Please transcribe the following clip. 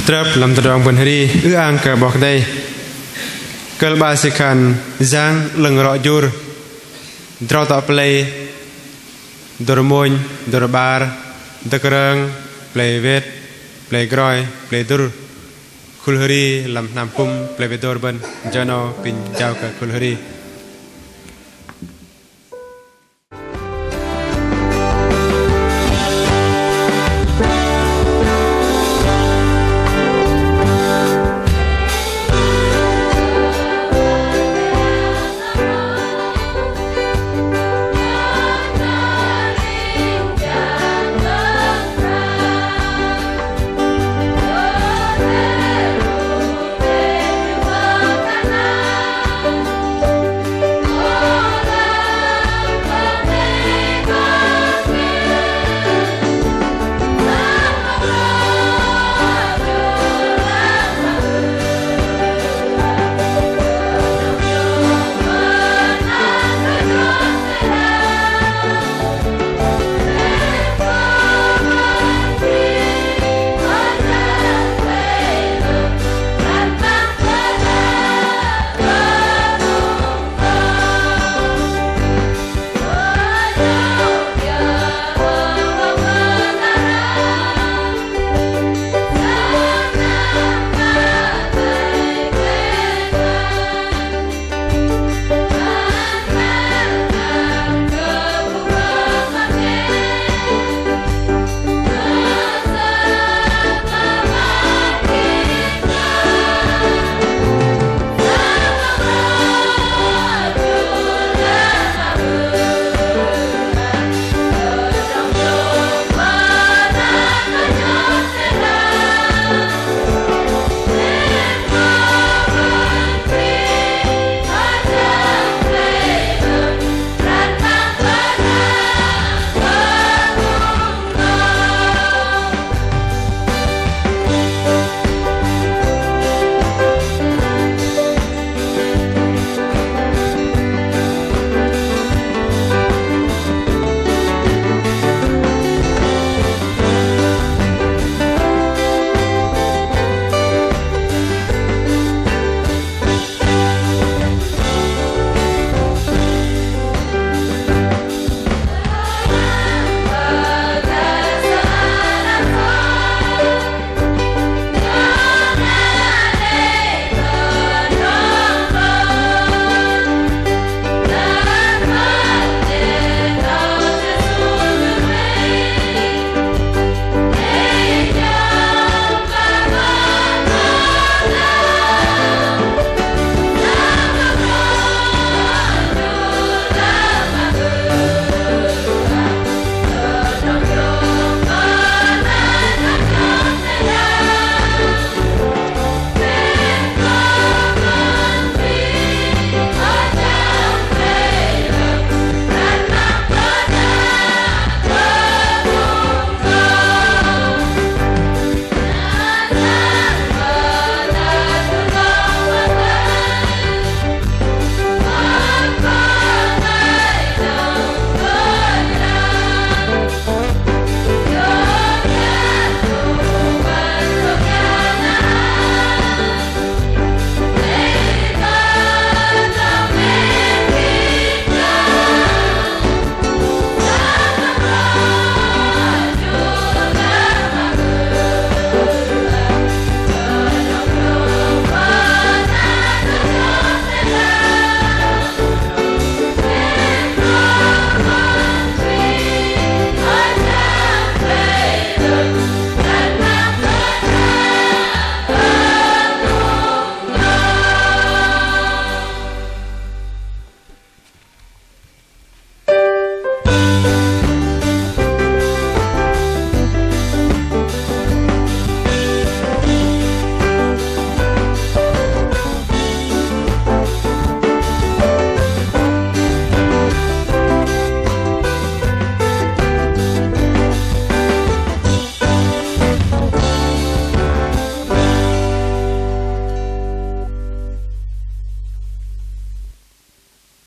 trap làm tận rong bần hri ư ang cả bọc đây cơ ba sĩ khăn giang lưng rõ dùr trao tạo play đồ môi đồ bar đồ kerang play vet play groy play dur khul hri làm nam pum play vet đồ bần cho nó pin chào cả khul hri